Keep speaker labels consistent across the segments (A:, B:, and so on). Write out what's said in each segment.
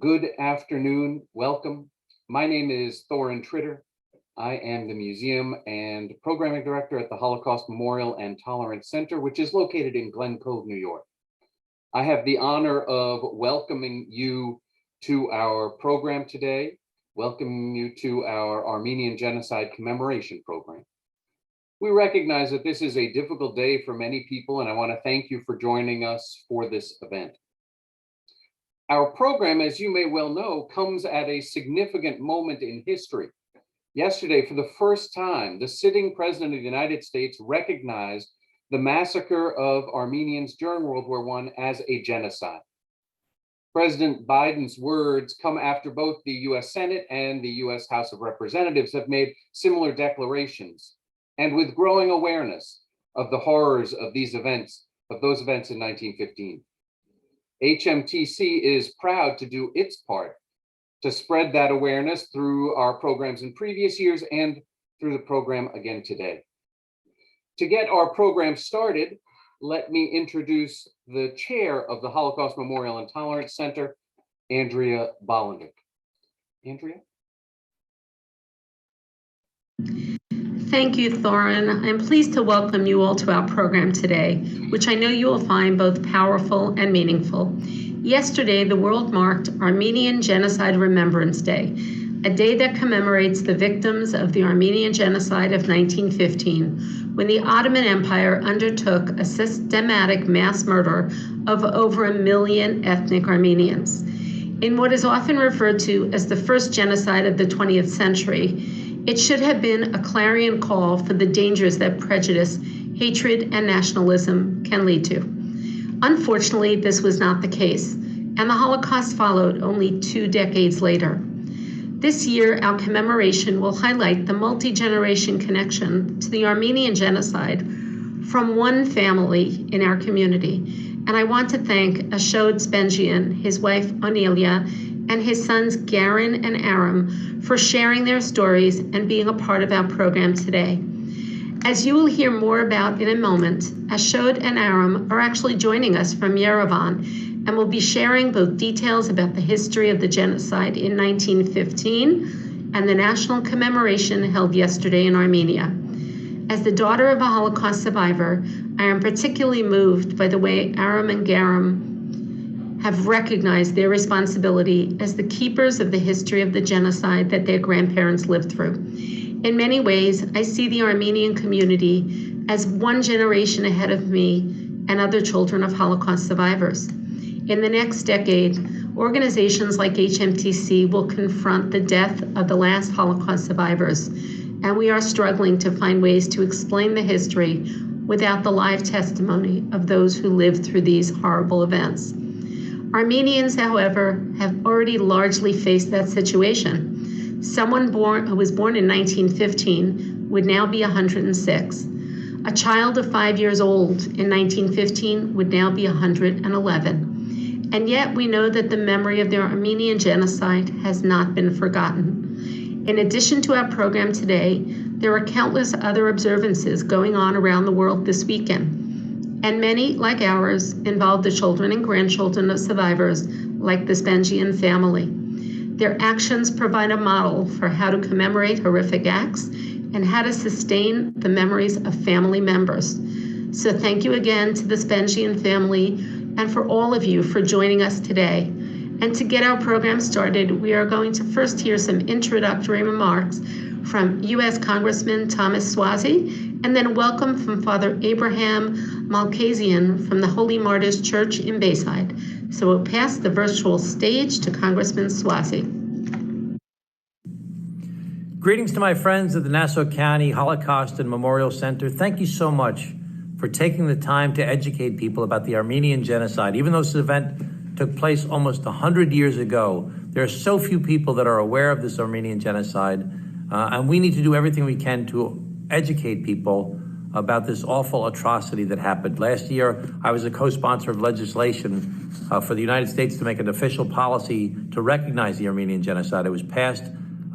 A: Good afternoon, welcome. My name is Thorin Tritter. I am the Museum and Programming Director at the Holocaust Memorial and Tolerance Center, which is located in Glen Cove, New York. I have the honor of welcoming you to our program today, welcoming you to our Armenian Genocide Commemoration program. We recognize that this is a difficult day for many people, and I want to thank you for joining us for this event. Our program, as you may well know, comes at a significant moment in history. Yesterday, for the first time, the sitting president of the United States recognized the massacre of Armenians during World War I as a genocide. President Biden's words come after both the US Senate and the US House of Representatives have made similar declarations, and with growing awareness of the horrors of these events, of those events in 1915. HMTC is proud to do its part to spread that awareness through our programs in previous years and through the program again today. To get our program started, let me introduce the chair of the Holocaust Memorial and Tolerance Center, Andrea Bollendick. Andrea?
B: Thank you, Thorin. I'm pleased to welcome you all to our program today, which I know you will find both powerful and meaningful. Yesterday, the world marked Armenian Genocide Remembrance Day, a day that commemorates the victims of the Armenian Genocide of 1915, when the Ottoman Empire undertook a systematic mass murder of over 1 million ethnic Armenians. In what is often referred to as the first genocide of the 20th century, it should have been a clarion call for the dangers that prejudice, hatred, and nationalism can lead to. Unfortunately, this was not the case, and the Holocaust followed only 2 decades later. This year, our commemoration will highlight the multi-generation connection to the Armenian genocide from one family in our community. And I want to thank Ashod Spendjian, his wife Onelia, and his sons Garen and Aram for sharing their stories and being a part of our program today. As you will hear more about in a moment, Ashod and Aram are actually joining us from Yerevan and will be sharing both details about the history of the genocide in 1915 and the national commemoration held yesterday in Armenia. As the daughter of a Holocaust survivor, I am particularly moved by the way Aram and Garen have recognized their responsibility as the keepers of the history of the genocide that their grandparents lived through. In many ways, I see the Armenian community as one generation ahead of me and other children of Holocaust survivors. In the next decade, organizations like HMTC will confront the death of the last Holocaust survivors, and we are struggling to find ways to explain the history without the live testimony of those who lived through these horrible events. Armenians, however, have already largely faced that situation. Someone who was born in 1915 would now be 106. A child of 5 years old in 1915 would now be 111. And yet we know that the memory of the Armenian genocide has not been forgotten. In addition to our program today, there are countless other observances going on around the world this weekend. And many, like ours, involve the children and grandchildren of survivors, like the Spendjian family. Their actions provide a model for how to commemorate horrific acts and how to sustain the memories of family members. So thank you again to the Spendjian family and for all of you for joining us today. And to get our program started, we are going to first hear some introductory remarks from U.S. Congressman Thomas Suozzi, and then welcome from Father Abraham Malkhasyan from the Holy Martyrs Church in Bayside. So we'll pass the virtual stage to Congressman Suozzi.
C: Greetings to my friends at the Nassau County Holocaust and Memorial Center. Thank you so much for taking the time to educate people about the Armenian Genocide. Even though this event took place almost 100 years ago, there are so few people that are aware of this Armenian Genocide, and we need to do everything we can to educate people about this awful atrocity that happened. Last year, I was a co-sponsor of legislation for the United States to make an official policy to recognize the Armenian Genocide. It was passed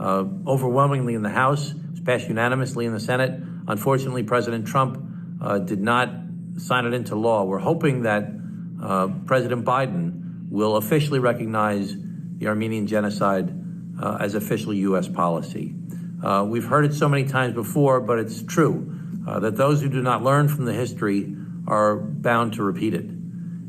C: overwhelmingly in the House. It was passed unanimously in the Senate. Unfortunately, President Trump did not sign it into law. We're hoping that President Biden will officially recognize the Armenian Genocide as official U.S. policy. We've heard it so many times before, but it's true that those who do not learn from the history are bound to repeat it.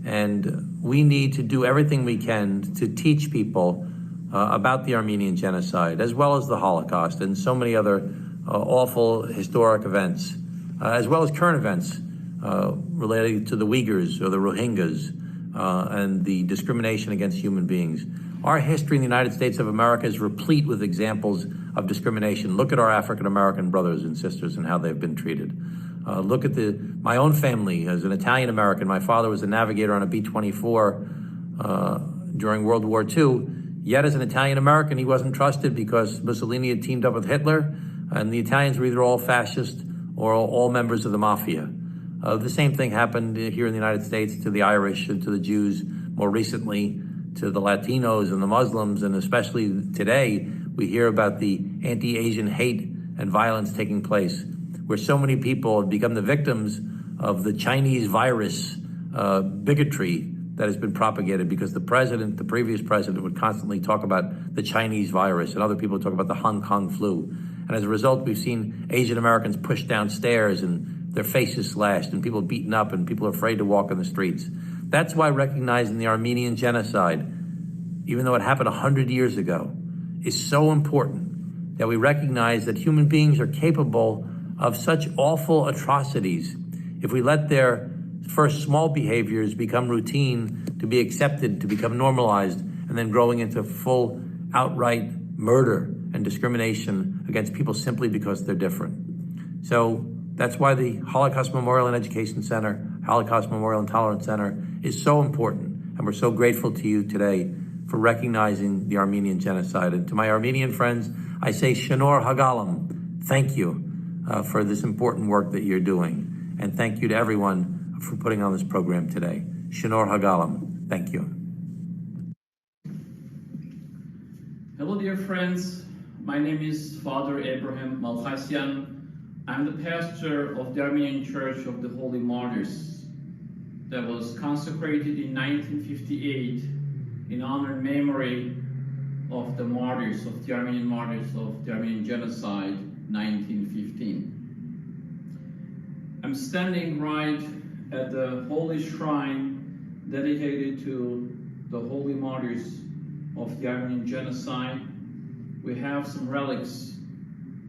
C: And we need to do everything we can to teach people about the Armenian Genocide, as well as the Holocaust and so many other awful historic events, as well as current events related to the Uyghurs or the Rohingyas and the discrimination against human beings. Our history in the United States of America is replete with examples of discrimination. Look at our African-American brothers and sisters and how they've been treated. Look at my own family as an Italian-American. My father was a navigator on a B-24 during World War II. Yet as an Italian-American, he wasn't trusted because Mussolini had teamed up with Hitler, and the Italians were either all fascist or all members of the mafia. The same thing happened here in the United States to the Irish and to the Jews, more recently to the Latinos and the Muslims, and especially today, we hear about the anti-Asian hate and violence taking place, where so many people have become the victims of the Chinese virus bigotry that has been propagated because the previous president would constantly talk about the Chinese virus, and other people talk about the Hong Kong flu. And as a result, we've seen Asian Americans pushed downstairs and their faces slashed and people beaten up and people are afraid to walk on the streets. That's why recognizing the Armenian Genocide, even though it happened 100 years ago, is so important, that we recognize that human beings are capable of such awful atrocities if we let their first small behaviors become routine, to be accepted, to become normalized, and then growing into full outright murder and discrimination against people simply because they're different. So that's why the Holocaust Memorial and Education Center, Holocaust Memorial and Tolerance Center is so important. And we're so grateful to you today for recognizing the Armenian Genocide. And to my Armenian friends, I say Shanor Hagalam, thank you for this important work that you're doing. And thank you to everyone for putting on this program today. Shanor Hagalam, thank you.
D: Hello, dear friends. My name is Father Abraham Malkhasyan. I'm the pastor of the Armenian Church of the Holy Martyrs that was consecrated in 1958 in honor and memory of the martyrs, of the Armenian martyrs of the Armenian Genocide, 1915. I'm standing right at the holy shrine dedicated to the Holy Martyrs of the Armenian Genocide. We have some relics,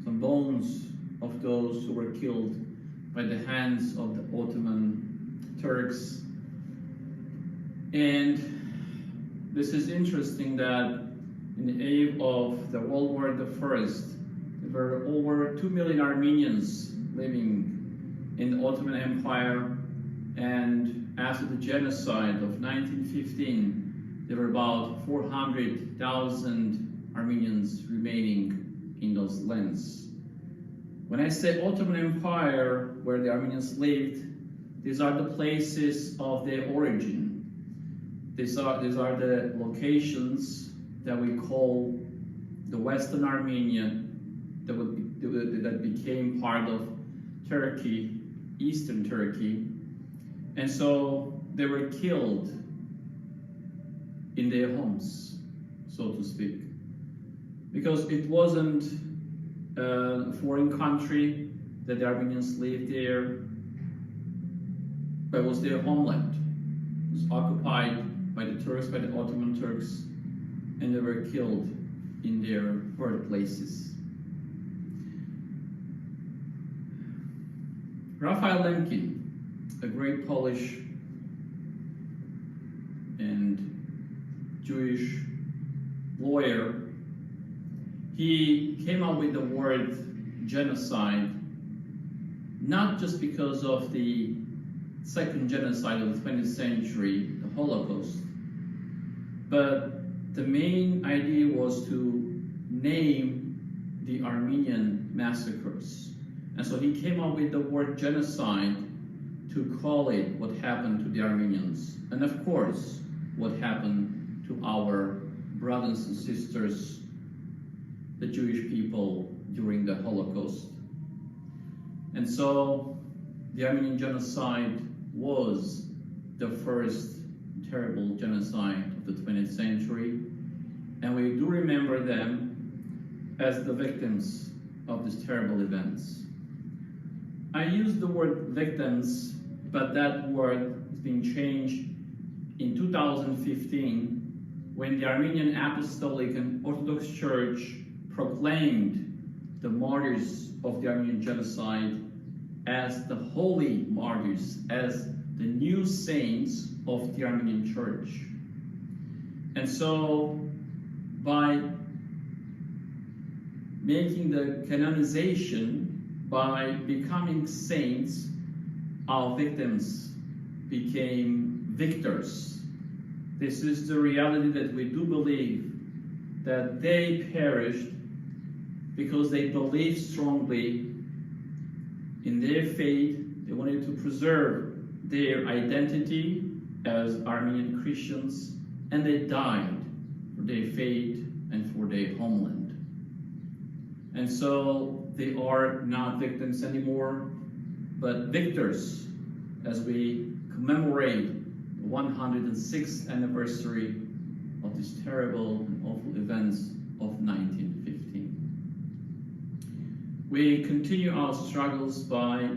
D: some bones of those who were killed by the hands of the Ottoman Turks. And this is interesting that in the eve of the World War I, there were over 2 million Armenians living in the Ottoman Empire, and after the genocide of 1915, there were about 400,000 Armenians remaining in those lands. When I say Ottoman Empire, where the Armenians lived, these are the places of their origin. These are the locations that we call the Western Armenia, that became part of Turkey, Eastern Turkey. And so they were killed in their homes, so to speak, because it wasn't a foreign country that the Armenians lived there, but it was their homeland. It was occupied by the Turks, by the Ottoman Turks, and they were killed in their birthplaces. Raphael Lemkin, a great Polish and Jewish lawyer, he came up with the word genocide, not just because of the second genocide of the 20th century, the Holocaust, but the main idea was to name the Armenian massacres. And so he came up with the word genocide to call it what happened to the Armenians, and of course, what happened to our brothers and sisters, the Jewish people, during the Holocaust. And so the Armenian Genocide was the first terrible genocide of the 20th century. and we do remember them as the victims of these terrible events. I use the word victims, but that word is being changed in 2015 when the Armenian Apostolic and Orthodox Church proclaimed the martyrs of the Armenian Genocide as the Holy Martyrs, as the new saints of the Armenian Church. And so, by making the canonization, by becoming saints, our victims became victors. This is the reality that we do believe, that they perished because they believed strongly in their faith. They wanted to preserve their identity as Armenian Christians, and they died for their faith and for their homeland. And so they are not victims anymore, but victors as we commemorate the 106th anniversary of these terrible and awful events of 1915. We continue our struggles by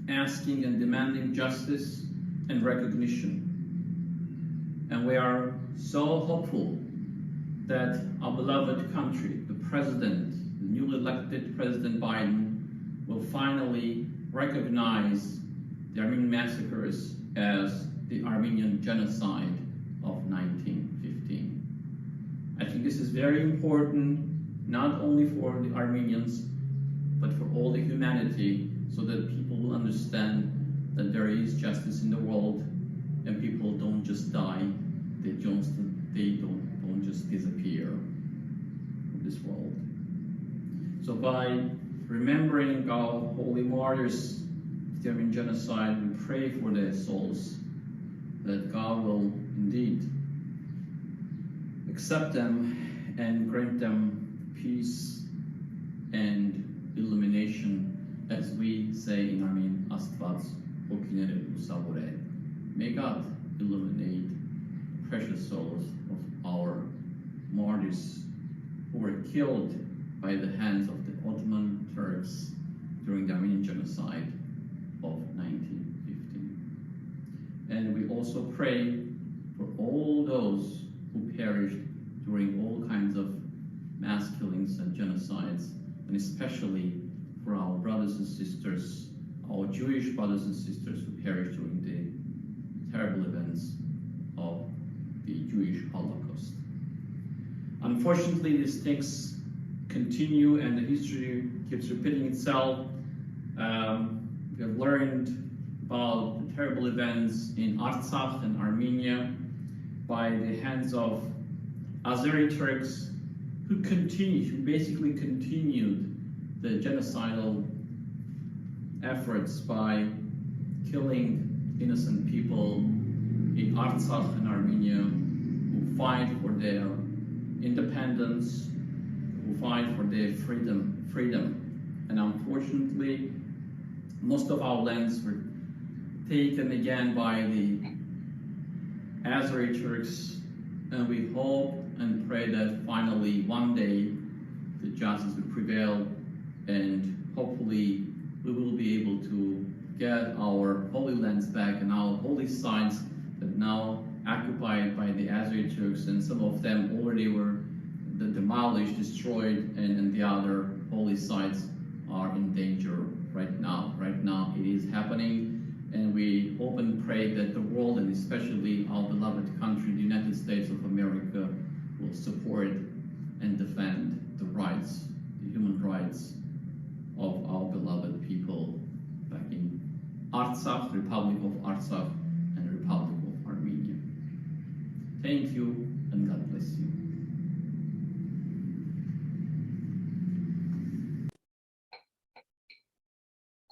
D: asking and demanding justice and recognition. And we are so hopeful that our beloved country, the president, the newly elected President Biden, will finally recognize the Armenian massacres as the Armenian Genocide of 1915. I think this is very important, not only for the Armenians, but for all the humanity, so that people will understand that there is justice in the world and people don't just die, they don't just disappear from this world. So by remembering our Holy Martyrs of the Armenian Genocide, we pray for their souls, that God will indeed accept them and grant them peace and illumination, as we say in Armenian, Աստված օգնել ուսավորե. May God illuminate the precious souls of our martyrs who were killed by the hands of the Ottoman Turks during the Armenian Genocide of 1915. And we also pray for all those who perished during all kinds of mass killings and genocides, and especially for our brothers and sisters, our Jewish brothers and sisters who perished during the terrible events of the Jewish Holocaust. Unfortunately, these things continue and the history keeps repeating itself. We have learned about the terrible events in Artsakh and Armenia by the hands of Azeri Turks who basically continued the genocidal efforts by killing innocent people in Artsakh and Armenia who fight for their independence, who fight for their freedom. And unfortunately, most of our lands were taken again by the Azeri Turks, and we hope and pray that finally one day the justice will prevail, and hopefully we will be able to get our holy lands back and our holy sites that now occupied by the Azeri Turks, and some of them already were demolished, destroyed, and the other holy sites are in danger right now. Right now it is happening, and we hope and pray that the world, and especially our beloved country, the United States of America, will support and defend the rights, the human rights of our beloved people back in Artsakh, Republic of Artsakh, and the Republic of Armenia. Thank you, and God bless you.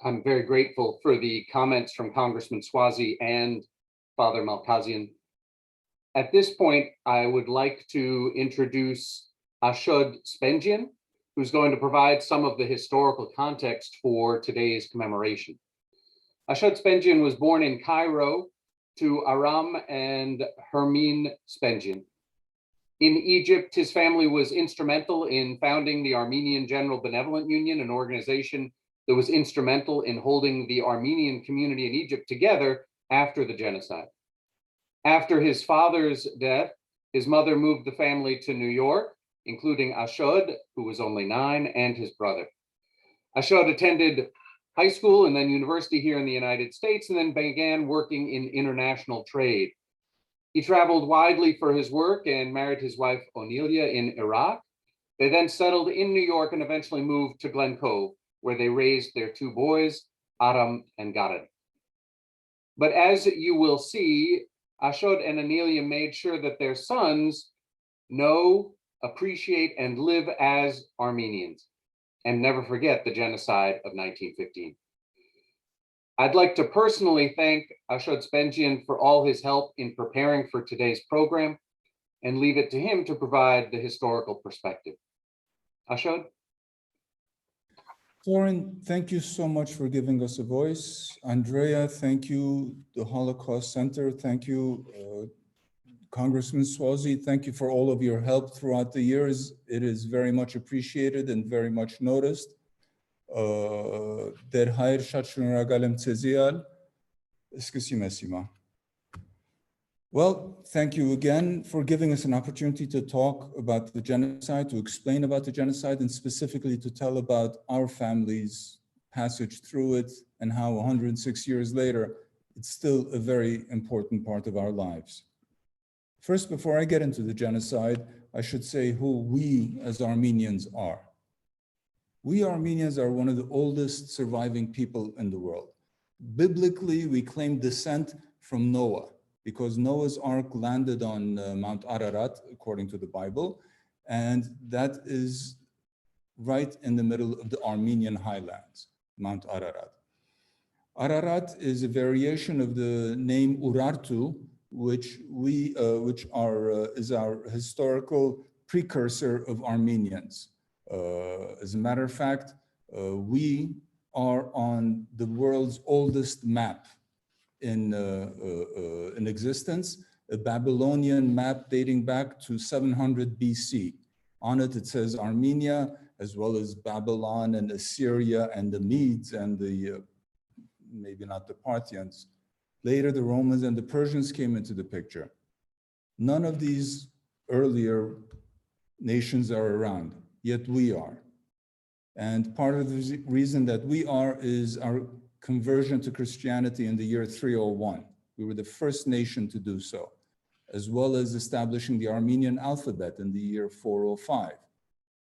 A: I'm very grateful for the comments from Congressman Suozzi and Father Malkhasyan. At this point, I would like to introduce Ashod Spendjian, who's going to provide some of the historical context for today's commemoration. Ashod Spendjian was born in Cairo to Aram and Armenian Spendjian. In Egypt, his family was instrumental in founding the Armenian General Benevolent Union, an organization that was instrumental in holding the Armenian community in Egypt together after the genocide. After his father's death, his mother moved the family to New York, including Ashod, who was only 9, and his brother. Ashod attended high school and then university here in the United States, and then began working in international trade. He traveled widely for his work and married his wife Onelia in Iraq. They then settled in New York and eventually moved to Glen Cove, where they raised their 2 boys, Aram and Garen. But as you will see, Ashod and Onelia made sure that their sons know, appreciate, and live as Armenians, and never forget the genocide of 1915. I'd like to personally thank Ashod Spendjian for all his help in preparing for today's program, and leave it to him to provide the historical perspective. Ashod?
E: Thorin, thank you so much for giving us a voice. Andrea, thank you. The Holocaust Center, thank you. Congressman Suozzi, thank you for all of your help throughout the years. It is very much appreciated and very much noticed. Der Hayr Shachunragal Mtzezial, Eskisimasima. Well, thank you again for giving us an opportunity to talk about the genocide, to explain about the genocide, and specifically to tell about our family's passage through it and how 106 years later, it's still a very important part of our lives. First, before I get into the genocide, I should say who we as Armenians are. We Armenians are one of the oldest surviving people in the world. Biblically, we claim descent from Noah, because Noah's Ark landed on Mount Ararat, according to the Bible, and that is right in the middle of the Armenian highlands, Mount Ararat. Ararat is a variation of the name Urartu, which is our historical precursor of Armenians. As a matter of fact, we are on the world's oldest map in existence, a Babylonian map dating back to 700 BC. On it, it says Armenia, as well as Babylon and Assyria and the Medes and the, maybe not the Parthians. Later, the Romans and the Persians came into the picture. None of these earlier nations are around, yet we are. And part of the reason that we are is our conversion to Christianity in the year 301. We were the first nation to do so, as well as establishing the Armenian alphabet in the year 405.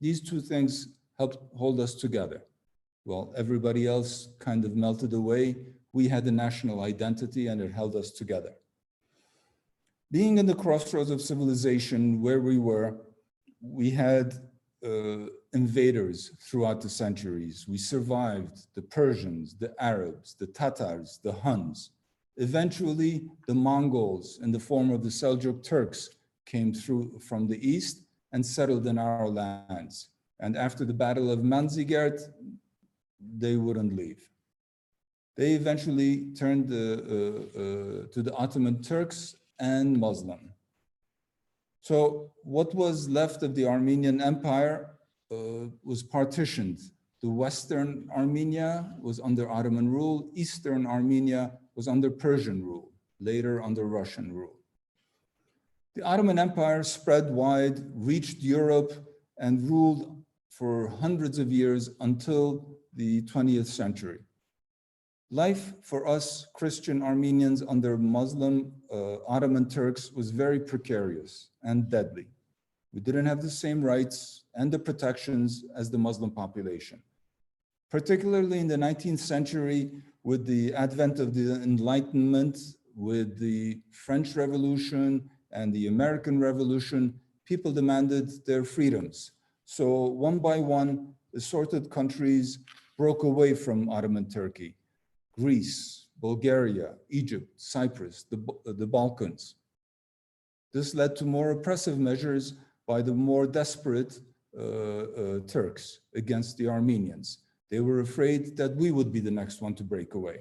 E: These 2 things helped hold us together. Well, everybody else kind of melted away. We had a national identity and it held us together. Being in the crossroads of civilization where we were, we had invaders throughout the centuries. We survived the Persians, the Arabs, the Tatars, the Huns. Eventually, the Mongols in the form of the Seljuk Turks came through from the east and settled in our lands. And after the Battle of Manzikert, they wouldn't leave. They eventually turned to the Ottoman Turks and Muslim. So what was left of the Armenian Empire was partitioned. The Western Armenia was under Ottoman rule. Eastern Armenia was under Persian rule, later under Russian rule. The Ottoman Empire spread wide, reached Europe, and ruled for hundreds of years until the 20th century. Life for us Christian Armenians under Muslim Ottoman Turks was very precarious and deadly. We didn't have the same rights and the protections as the Muslim population. Particularly in the 19th century, with the advent of the Enlightenment, with the French Revolution and the American Revolution, people demanded their freedoms. So one by one, assorted countries broke away from Ottoman Turkey. Greece, Bulgaria, Egypt, Cyprus, the Balkans. This led to more oppressive measures by the more desperate Turks against the Armenians. They were afraid that we would be the next one to break away.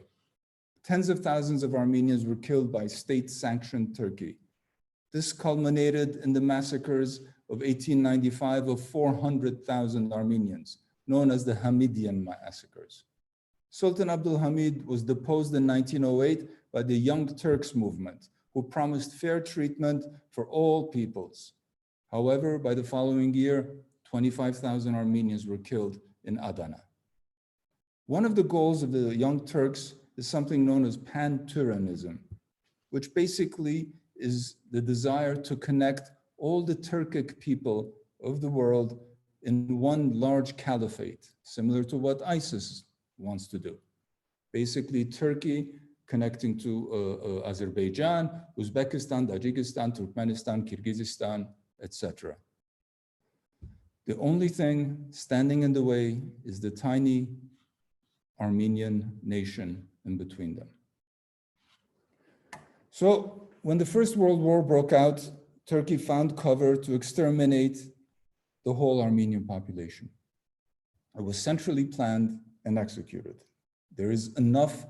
E: Tens of thousands of Armenians were killed by state-sanctioned Turkey. This culminated in the massacres of 1895 of 400,000 Armenians, known as the Hamidian massacres. Sultan Abdul Hamid was deposed in 1908 by the Young Turks movement, who promised fair treatment for all peoples. However, by the following year, 25,000 Armenians were killed in Adana. One of the goals of the Young Turks is something known as pan-Turanism, which basically is the desire to connect all the Turkic people of the world in one large caliphate, similar to what ISIS wants to do. Basically, Turkey connecting to Azerbaijan, Uzbekistan, Tajikistan, Turkmenistan, Kyrgyzstan, etc. The only thing standing in the way is the tiny Armenian nation in between them. So when the First World War broke out, Turkey found cover to exterminate the whole Armenian population. It was centrally planned and executed. There is enough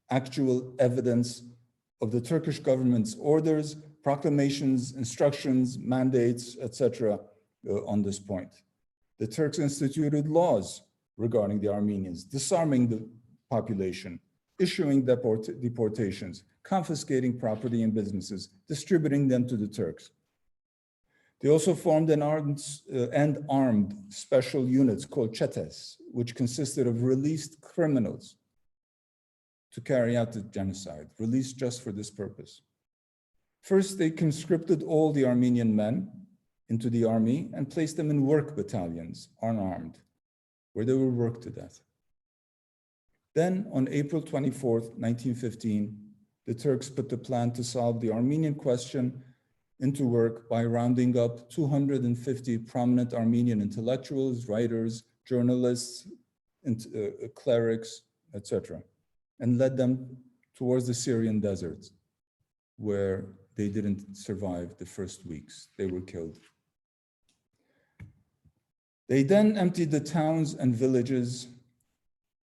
E: actual evidence of the Turkish government's orders, proclamations, instructions, mandates, etc. On this point. The Turks instituted laws regarding the Armenians, disarming the population, issuing deportations, confiscating property and businesses, distributing them to the Turks. They also formed an armed special units called çetes, which consisted of released criminals to carry out the genocide, released just for this purpose. First, they conscripted all the Armenian men into the army and placed them in work battalions, unarmed, where they were worked to death. Then, on April 24th, 1915, the Turks put the plan to solve the Armenian question into work by rounding up 250 prominent Armenian intellectuals, writers, journalists, clerics, etc., and led them towards the Syrian desert, where they didn't survive the first weeks. They were killed. They then emptied the towns and villages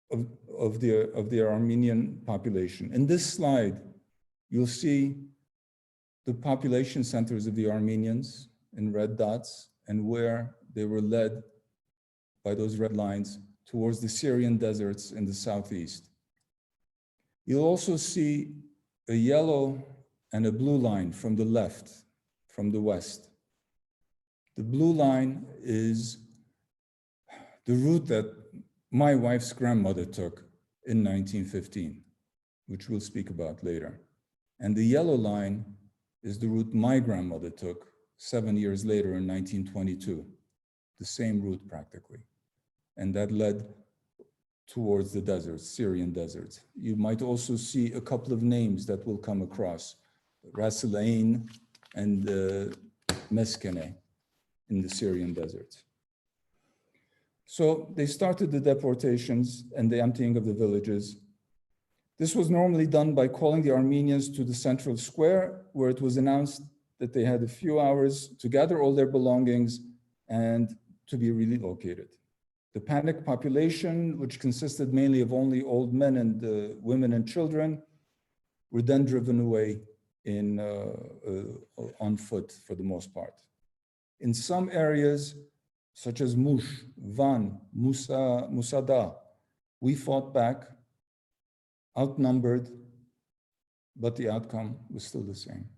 E: of the Armenian population. In this slide, you'll see the population centers of the Armenians in red dots and where they were led by those red lines towards the Syrian deserts in the southeast. You'll also see a yellow and a blue line from the left, from the west. The blue line is the route that my wife's grandmother took in 1915, which we'll speak about later. And the yellow line is the route my grandmother took 7 years later in 1922, the same route practically. And that led towards the deserts, Syrian deserts. You might also see a couple of names that will come across, Rasulain and Meskene in the Syrian deserts. So they started the deportations and the emptying of the villages. This was normally done by calling the Armenians to the central square, where it was announced that they had a few hours to gather all their belongings and to be relocated. The panicked population, which consisted mainly of only old men and women and children, were then driven away on foot for the most part. In some areas, such as Mush, Van, Musada, we fought back, outnumbered, but the outcome was still the same.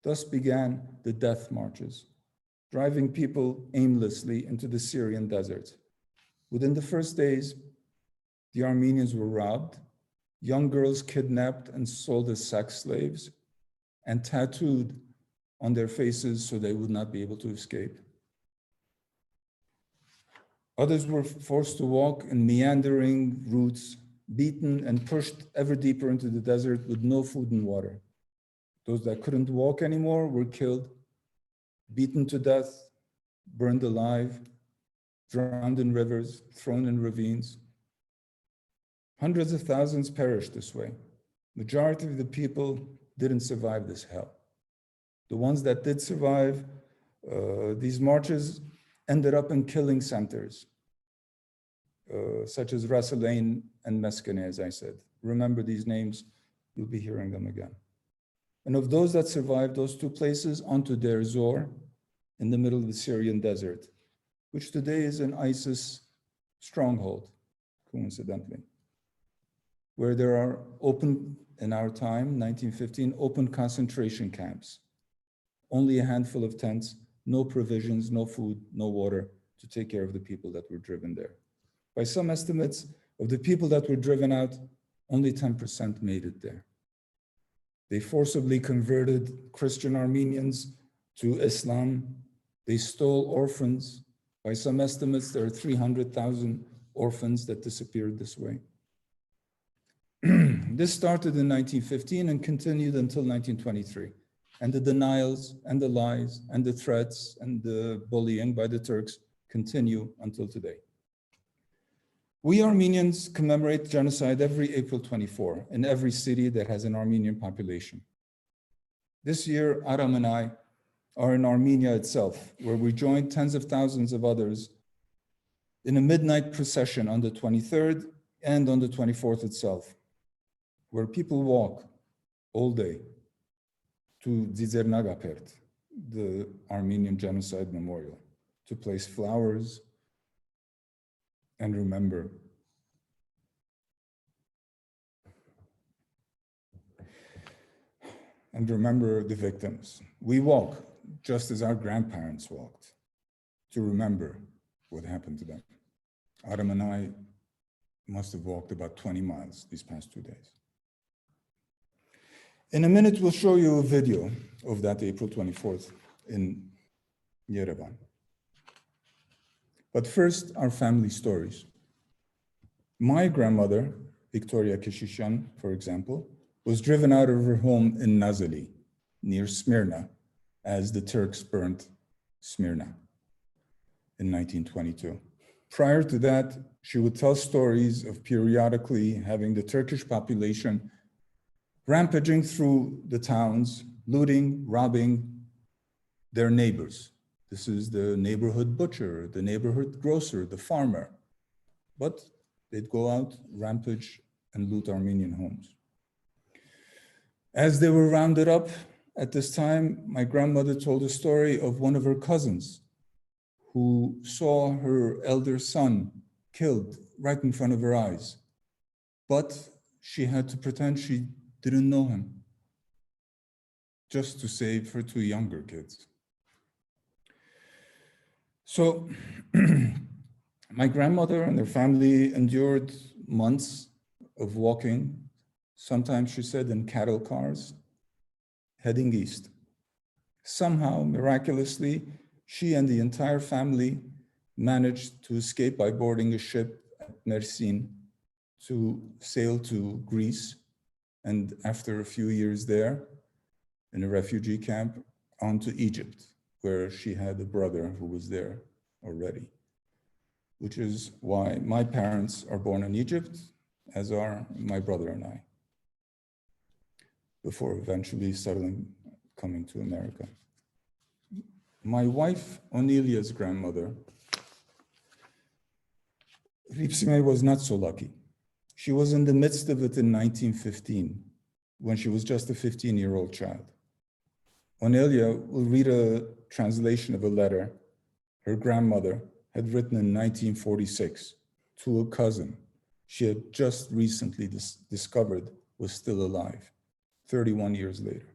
E: Thus began the death marches, driving people aimlessly into the Syrian desert. Within the first days, the Armenians were robbed, young girls kidnapped and sold as sex slaves, and tattooed on their faces so they would not be able to escape. Others were forced to walk in meandering routes, beaten and pushed ever deeper into the desert with no food and water. Those that couldn't walk anymore were killed, beaten to death, burned alive, drowned in rivers, thrown in ravines. Hundreds of thousands perished this way. Majority of the people didn't survive this hell. The ones that did survive these marches ended up in killing centers, such as Rasulain and Meskene, as I said. Remember these names, you'll be hearing them again. and of those that survived those two places onto Deir Zor in the middle of the Syrian desert, which today is an ISIS stronghold, coincidentally, where there are open, in our time, 1915, open concentration camps. Only a handful of tents, no provisions, no food, no water to take care of the people that were driven there. By some estimates, of the people that were driven out, only 10% made it there. They forcibly converted Christian Armenians to Islam. They stole orphans. By some estimates, there are 300,000 orphans that disappeared this way. This started in 1915 and continued until 1923. And the denials and the lies and the threats and the bullying by the Turks continue until today. We Armenians commemorate genocide every April 24 in every city that has an Armenian population. This year, Aram and I are in Armenia itself, where we joined tens of thousands of others in a midnight procession on the 23rd and on the 24th itself, where people walk all day to Tsitsernakaberd, the Armenian Genocide Memorial, to place flowers and remember. And remember the victims. We walk just as our grandparents walked to remember what happened to them. Aram and I must have walked about 20 miles these past 2 days. In a minute, we'll show you a video of that April 24th in Yerevan. But first, our family stories. My grandmother, Victoria Keshishan, for example, was driven out of her home in Nazili, near Smyrna, as the Turks burnt Smyrna in 1922. Prior to that, she would tell stories of periodically having the Turkish population rampaging through the towns, looting, robbing their neighbors. This is the neighborhood butcher, the neighborhood grocer, the farmer. But they'd go out, rampage, and loot Armenian homes. As they were rounded up at this time, my grandmother told a story of one of her cousins who saw her elder son killed right in front of her eyes. But she had to pretend she didn't know him, just to save her two younger kids. So my grandmother and her family endured months of walking, sometimes she said in cattle cars, heading east. Somehow, miraculously, she and the entire family managed to escape by boarding a ship at Mersin to sail to Greece, and after a few years there, in a refugee camp, on to Egypt, where she had a brother who was there already, which is why my parents are born in Egypt, as are my brother and I, before eventually coming to America. My wife, Onelia's grandmother, Ripsime, was not so lucky. She was in the midst of it in 1915, when she was just a 15-year-old child. Onelia will read a translation of a letter her grandmother had written in 1946 to a cousin she had just recently discovered was still alive, 31 years later.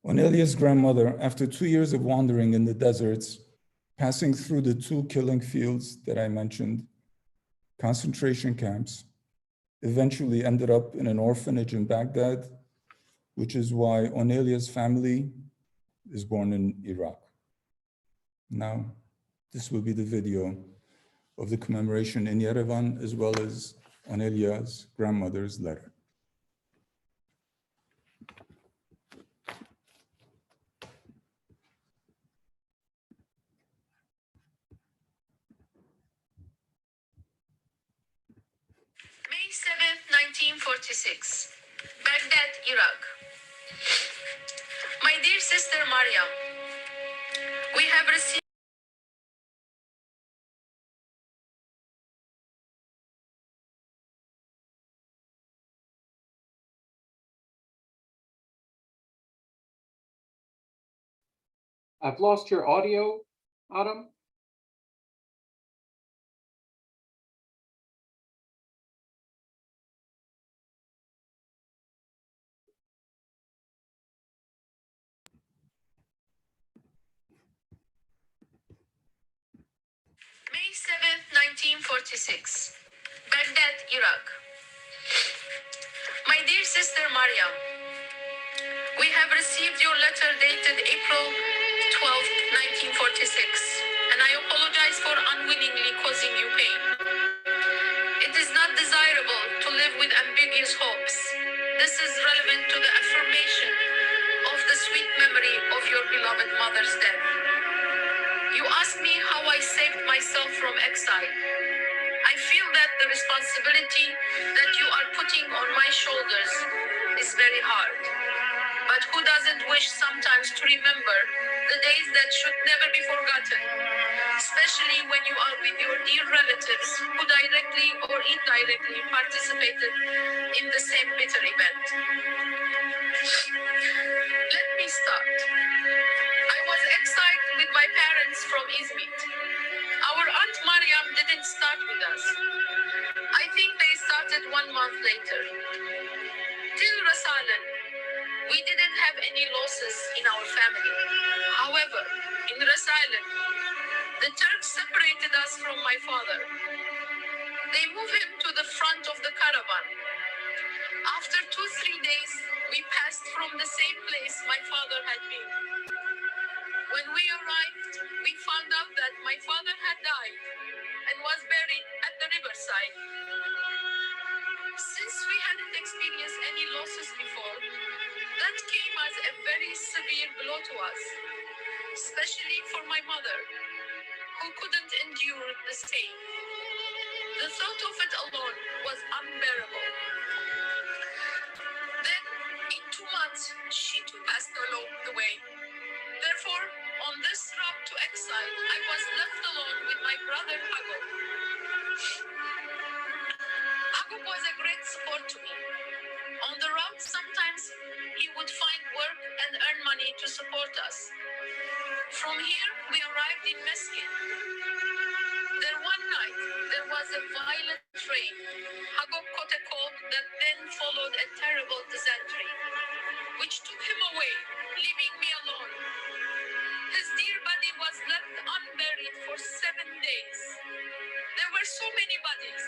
E: Onelia's grandmother, after 2 years of wandering in the deserts, passing through the two killing fields that I mentioned, concentration camps, eventually ended up in an orphanage in Baghdad, which is why Onelia's family is born in Iraq. Now, this will be the video of the commemoration in Yerevan, as well as Onelia's grandmother's letter.
F: May 7th, 1946, Baghdad, Iraq. My dear sister Mariam, we have received
A: I've lost your audio, Aram.
F: May 7th, 1946, Baghdad, Iraq. My dear sister Mariam, we have received your letter dated April 12th, 1946, and I apologize for unwillingly causing you pain. It is not desirable to live with ambiguous hopes. This is relevant to the affirmation of the sweet memory of your beloved mother's death. You ask me how I saved myself from exile. I feel that the responsibility that you are putting on my shoulders is very hard. But who doesn't wish sometimes to remember the days that should never be forgotten, especially when you are with your dear relatives who directly or indirectly participated in the same bitter event. Let me start. I was exiled with my parents from Izmit. Our Aunt Mariam didn't start with us. I think they started 1 month later. Till Rasalen, we didn't have any losses in our family. However, in Rasalen, the Turks separated us from my father. They moved him to the front of the caravan. After 2-3 days, we passed from the same place my father had been. When we arrived, we found out that my father had died and was buried at the riverside. Since we hadn't experienced any losses before, that came as a very severe blow to us, especially for my mother, who couldn't endure the same. The thought of it alone was unbearable. Then, in 2 months, she too passed along the way. Therefore, on this route to exile, I was left alone with my brother Hagop. Hagop was a great support to me. On the route, sometimes he would find work and earn money to support us. From here, we arrived in Meskin. There one night, there was a violent rain. Hagop caught a cold that then followed a terrible dysentery, which took him away, leaving me alone. His dear body was left unburied for 7 days. There were so many bodies.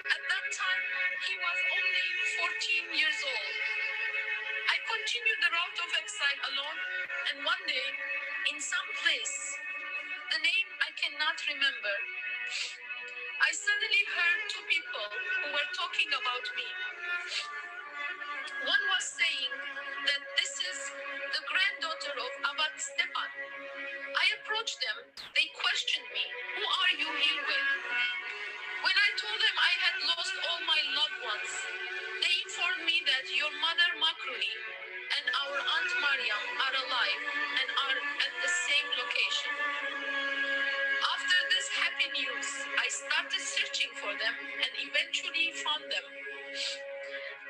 F: At that time, he was only 14 years old. I continued the route of exile alone, and one day, in some place, the name I cannot remember, I suddenly heard 2 people who were talking about me. One was saying that this is the granddaughter of Abad Stepan. I approached them. They questioned me. Who are you here with? When I told them I had lost all my loved ones, they informed me that your mother Makruli and our Aunt Mariam are alive and are at the same location. After this happy news, I started searching for them and eventually found them.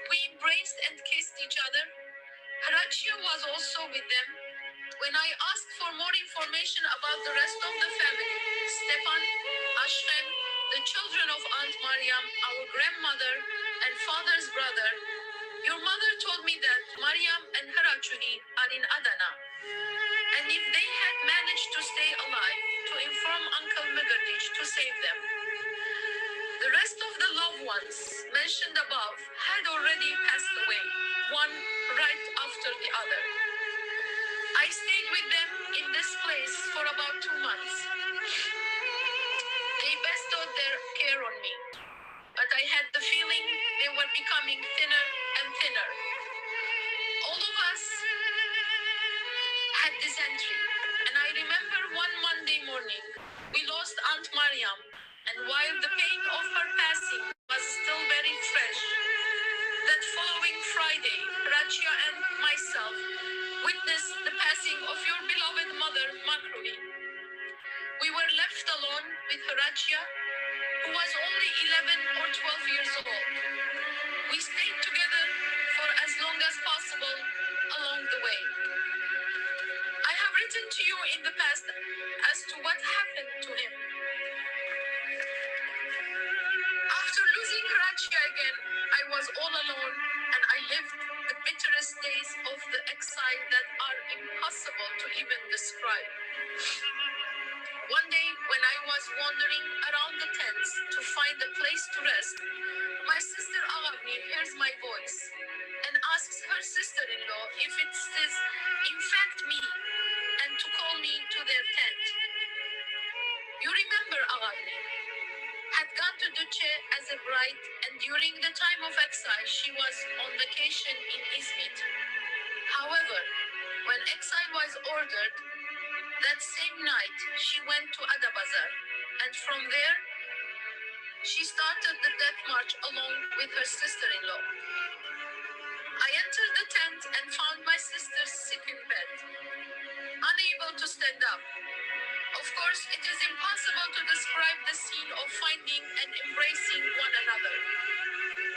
F: We embraced and kissed each other. Harachia was also with them. When I asked for more information about the rest of the family, Stepan, Ashken, the children of Aunt Mariam, our grandmother, and father's brother, your mother told me that Mariam and Harachuni are in Adana. And if they had managed to stay alive, to inform Uncle Megadich to save them. The rest of the loved ones mentioned above had already passed away, one right after the other. I stayed with them in this place for about 2 months. They bestowed their care on me, but I had the feeling they were becoming thinner and thinner. All of us had dysentery, and I remember one Monday morning, we lost Aunt Mariam, and while the pain of her passing was still very fresh, that following Friday, Rachia and myself witnessed the passing of your beloved mother, Makruli. We were left alone with Harachia, who was only 11 or 12 years old. We stayed together for as long as possible along the way. I have written to you impossible to even describe. One day, when I was wandering around the tents to find a place to rest, my sister Aghavni hears my voice and asks her sister-in-law if it is in fact me and to call me to their tent. You remember Aghavni had gone to Duce as a bride, and during the time of exile she was on vacation in Izmit. However, when exile was ordered, that same night she went to Adabazar, and from there she started the death march along with her sister-in-law. I entered the tent and found my sister sick in bed, unable to stand up. Of course, it is impossible to describe the scene of finding and embracing one another.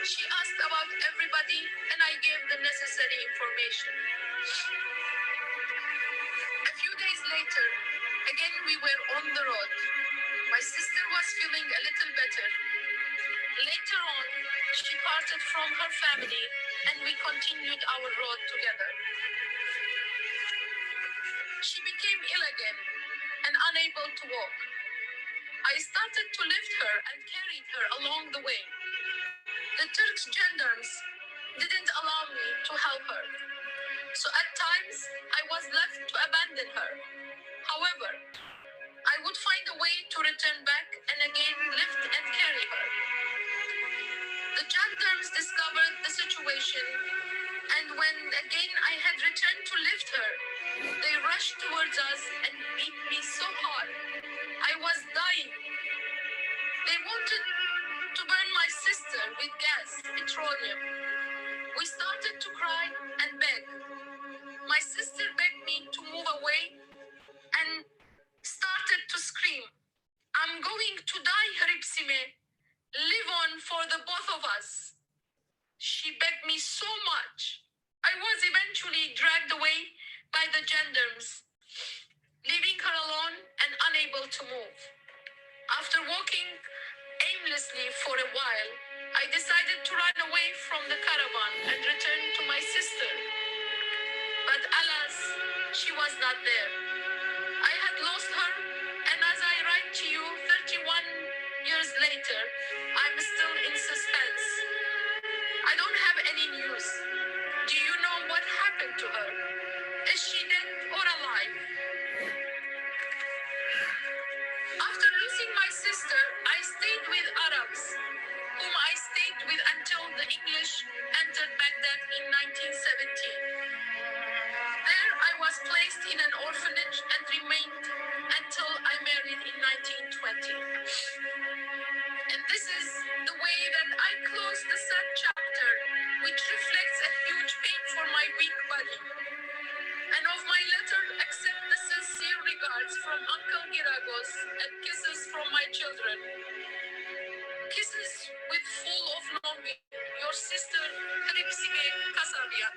F: She asked about everybody, and I gave the necessary information. A few days later, again we were on the road. My sister was feeling a little better. Later on, she parted from her family, and we continued our road together. She became ill again and unable to walk. I started to lift her and carried her along the way. The Turks gendarmes didn't allow me to help her, so at times I was left to abandon her. However, I would find a way to return back and again lift and carry her. The gendarmes discovered the situation, and when again I had returned to lift her, they rushed towards us and beat me so hard. I was dying. They wanted to burn my sister with gas, petroleum. We started to cry and beg. My sister begged me to move away and started to scream, "I'm going to die, Hripsime. Live on for the both of us." She begged me so much. I was eventually dragged away by the gendarmes, leaving her alone and unable to move. After walking aimlessly for a while, I decided to run away from the caravan and return to my sister. But alas, she was not there. I had lost her, and as I write to you 31 years later, I'm still in suspense. I don't have any news. Do you know what happened to her? Is she dead or alive? After losing my sister, I stayed with Arabs, whom I stayed with until the English entered Baghdad in 1917. There I was placed in an orphanage and remained until I married in 1920. And this is the way that I close the sad chapter, which reflects a huge pain for my weak body. And of my letter, accept the sincere regards from Uncle Giragos and kisses from my children. Kisses with full of longing, your sister, Hripsime Kasabian.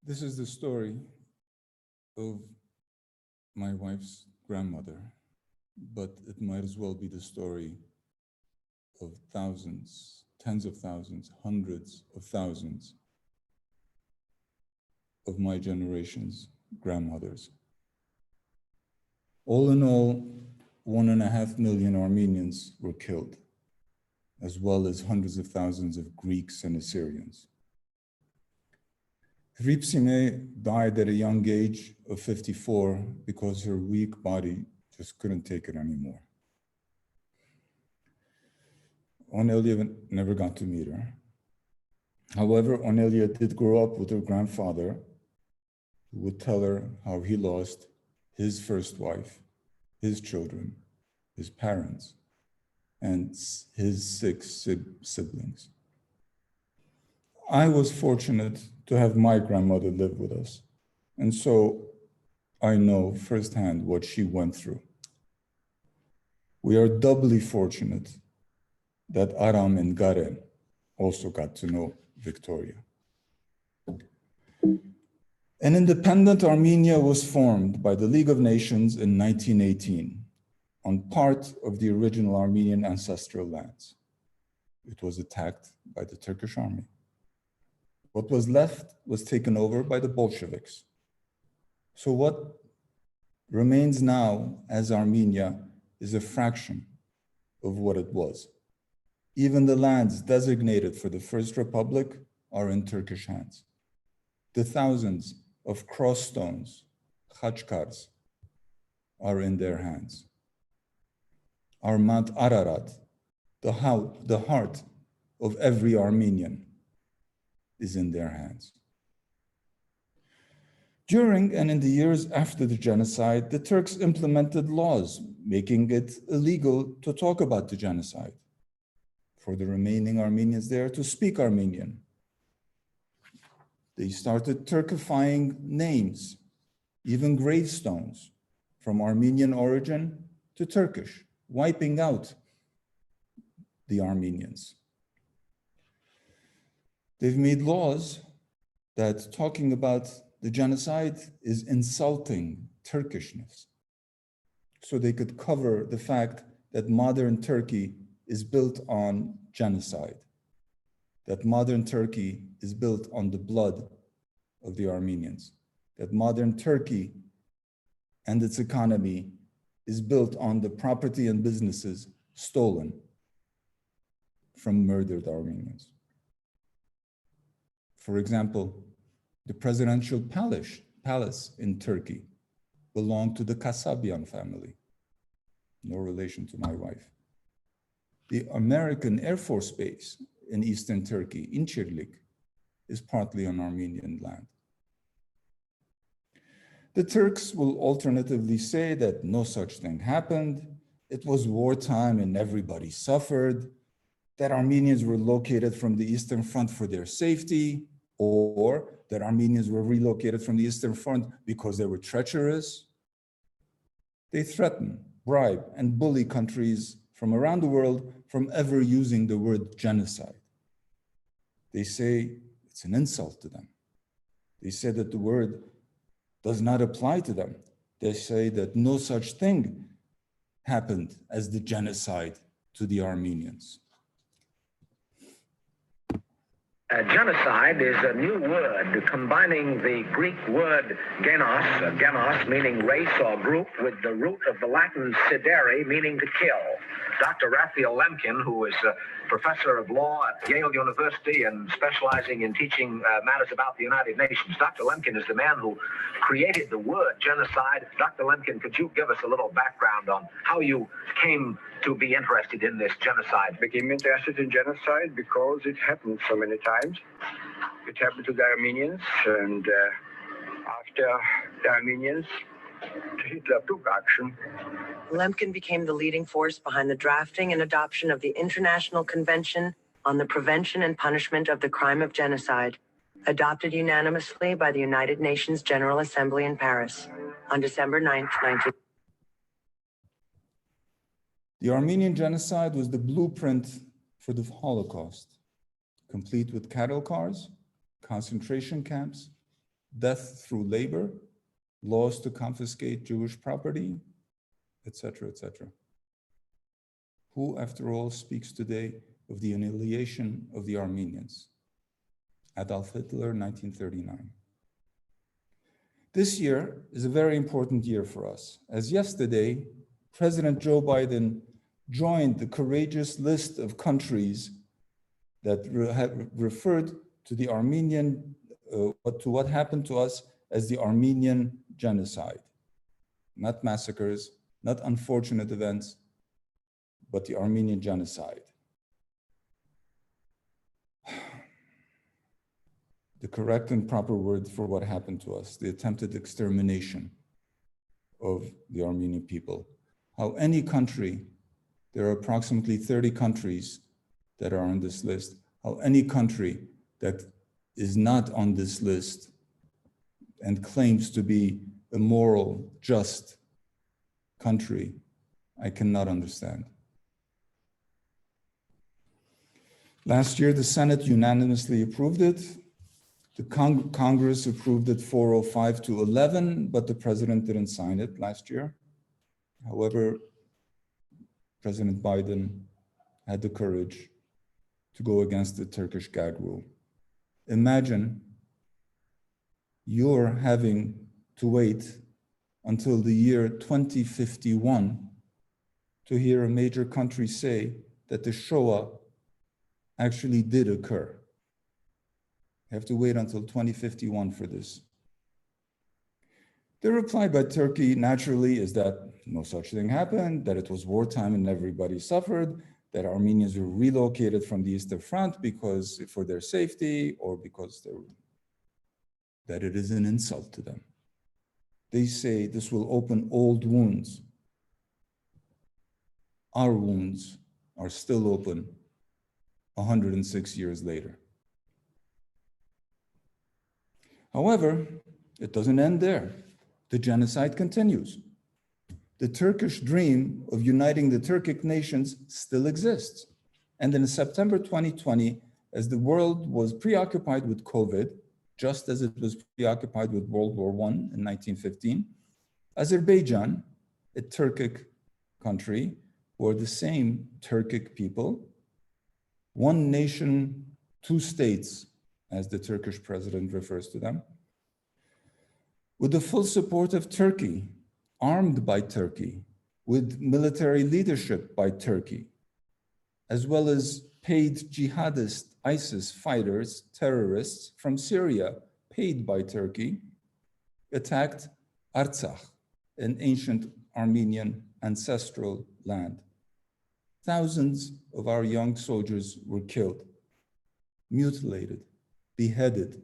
E: This is the story of my wife's grandmother, but it might as well be the story of thousands, tens of thousands, hundreds of thousands of my generation's grandmothers. All in all, 1.5 million Armenians were killed, as well as hundreds of thousands of Greeks and Assyrians. Hripsime died at a young age of 54 because her weak body just couldn't take it anymore. Onelia never got to meet her. However, Onelia did grow up with her grandfather, who would tell her how he lost his first wife, his children, his parents, and his 6 siblings. I was fortunate to have my grandmother live with us. And so I know firsthand what she went through. We are doubly fortunate that Aram and Garen also got to know Victoria. An independent Armenia was formed by the League of Nations in 1918 on part of the original Armenian ancestral lands. It was attacked by the Turkish army. What was left was taken over by the Bolsheviks. So what remains now as Armenia is a fraction of what it was. Even the lands designated for the First Republic are in Turkish hands. The thousands of cross stones, khachkars, are in their hands. Our Mount Ararat, the heart of every Armenian, is in their hands. During and in the years after the genocide, the Turks implemented laws making it illegal to talk about the genocide for the remaining Armenians there to speak Armenian. They started Turkifying names, even gravestones, from Armenian origin to Turkish, wiping out the Armenians. They've made laws that talking about the genocide is insulting Turkishness. So they could cover the fact that modern Turkey is built on genocide, that modern Turkey is built on the blood of the Armenians, that modern Turkey and its economy is built on the property and businesses stolen from murdered Armenians. For example, the presidential palace in Turkey belonged to the Kasabian family, no relation to my wife. The American Air Force Base in Eastern Turkey, Incirlik, is partly on Armenian land. The Turks will alternatively say that no such thing happened, it was wartime and everybody suffered, that Armenians were located from the Eastern Front for their safety, or that Armenians were relocated from the Eastern Front because they were treacherous. They threaten, bribe, and bully countries from around the world from ever using the word genocide. They say it's an insult to them. They say that the word does not apply to them. They say that no such thing happened as the genocide to the Armenians.
G: Genocide is a new word combining the Greek word genos meaning race or group, with the root of the Latin sidere, meaning to kill. Dr. Raphael Lemkin, who is a professor of law at Yale University and specializing in teaching matters about the United Nations. Dr. Lemkin is the man who created the word genocide. Dr. Lemkin, could you give us a little background on how you came to be interested in this genocide?
H: I became interested in genocide because it happened so many times. It happened to the Armenians, and after the Armenians, Hitler took action.
I: Lemkin became the leading force behind the drafting and adoption of the International Convention on the Prevention and Punishment of the Crime of Genocide, adopted unanimously by the United Nations General Assembly in Paris on December 9th, 19...
E: The Armenian genocide was the blueprint for the Holocaust, complete with cattle cars, concentration camps, death through labor, laws to confiscate Jewish property, etc., etc. Who, after all, speaks today of the annihilation of the Armenians? Adolf Hitler, 1939. This year is a very important year for us, as yesterday, President Joe Biden joined the courageous list of countries that have referred to the Armenian, to what happened to us as the Armenian genocide. Not massacres, not unfortunate events, but the Armenian genocide. The correct and proper word for what happened to us, the attempted extermination of the Armenian people. How any country, there are approximately 30 countries that are on this list, how any country that is not on this list and claims to be a moral, just country, I cannot understand. Last year, the Senate unanimously approved it. The Congress approved it 405 to 11, but the president didn't sign it last year. However, President Biden had the courage to go against the Turkish gag rule. Imagine you're having to wait until the year 2051 to hear a major country say that the Shoah actually did occur. You have to wait until 2051 for this. The reply by Turkey naturally is that no such thing happened, that it was wartime and everybody suffered, that Armenians were relocated from the Eastern Front because for their safety or because that it is an insult to them. They say this will open old wounds. Our wounds are still open 106 years later. However, it doesn't end there. The genocide continues. The Turkish dream of uniting the Turkic nations still exists. And in September 2020, as the world was preoccupied with COVID, just as it was preoccupied with World War I in 1915, Azerbaijan, a Turkic country, or the same Turkic people, one nation, two states, as the Turkish president refers to them, with the full support of Turkey, armed by Turkey, with military leadership by Turkey, as well as paid jihadist ISIS fighters, terrorists from Syria, paid by Turkey, attacked Artsakh, an ancient Armenian ancestral land. Thousands of our young soldiers were killed, mutilated, beheaded.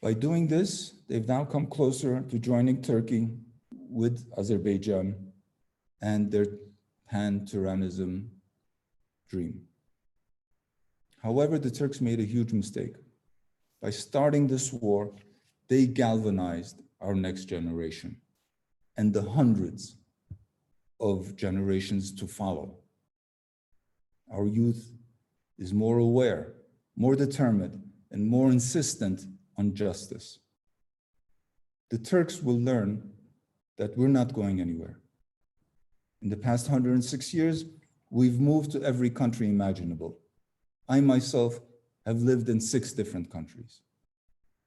E: By doing this, they've now come closer to joining Turkey with Azerbaijan and their pan-Turanism dream. However, the Turks made a huge mistake. By starting this war, they galvanized our next generation and the hundreds of generations to follow. Our youth is more aware, more determined, and more insistent on justice. The Turks will learn that we're not going anywhere. In the past 106 years, we've moved to every country imaginable. I myself have lived in 6 different countries,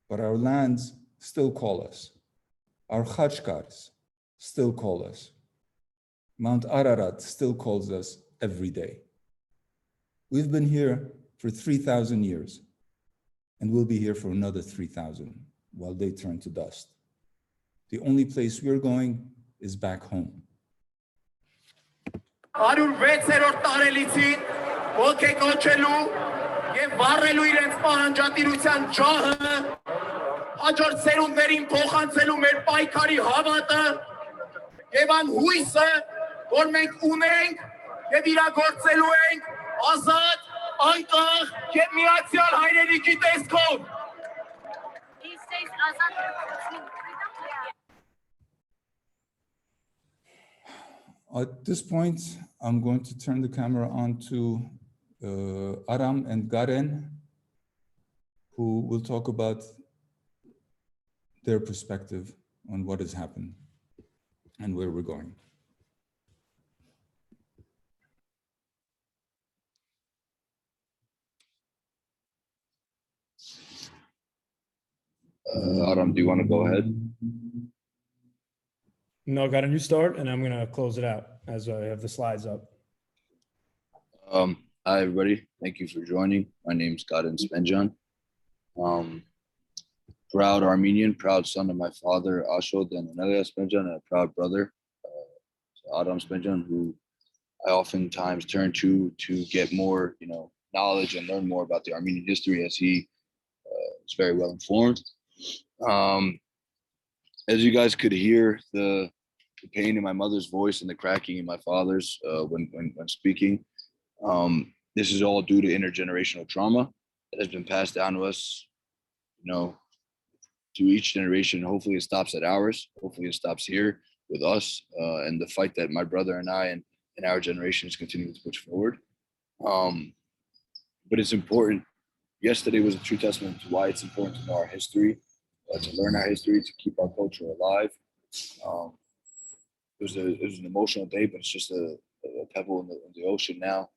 E: but our lands still call us. Our Khachkars still call us. Mount Ararat still calls us every day. We've been here for 3,000 years, and we'll be here for another 3,000 while they turn to dust. The only place we're going is back home. At this point, I'm going to turn the camera on to Aram and Garen, who will talk about their perspective on what has happened and where we're going.
J: Aram, do you want to go ahead?
K: No, Garen, you start, and I'm going to close it out as I have the slides up.
J: Hi, everybody. Thank you for joining. My name is Garen Spendjian. Proud Armenian, proud son of my father, Ashod Onelia Spendjian, and a proud brother, Aram Spendjian, who I oftentimes turn to get more, knowledge and learn more about the Armenian history, as he is very well informed. As you guys could hear, the pain in my mother's voice and the cracking in my father's when speaking, this is all due to intergenerational trauma that has been passed down to us, to each generation. Hopefully it stops at ours. Hopefully it stops here with us, and the fight that my brother and I and our generation is continuing to push forward. But it's important. Yesterday was a true testament to why it's important to know our history, to learn our history, to keep our culture alive. It was an emotional day, but it's just a pebble in the ocean now.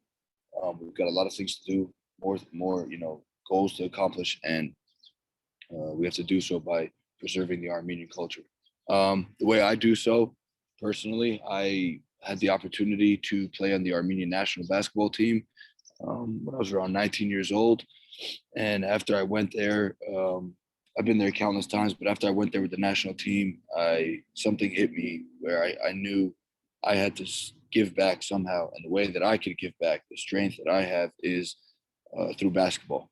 J: We've got a lot of things to do, more goals to accomplish, and we have to do so by preserving the Armenian culture. The way I do so, personally, I had the opportunity to play on the Armenian national basketball team when I was around 19 years old. And after I went there, I've been there countless times, but after I went there with the national team, something hit me where I knew I had to give back somehow. And the way that I could give back, the strength that I have, is through basketball.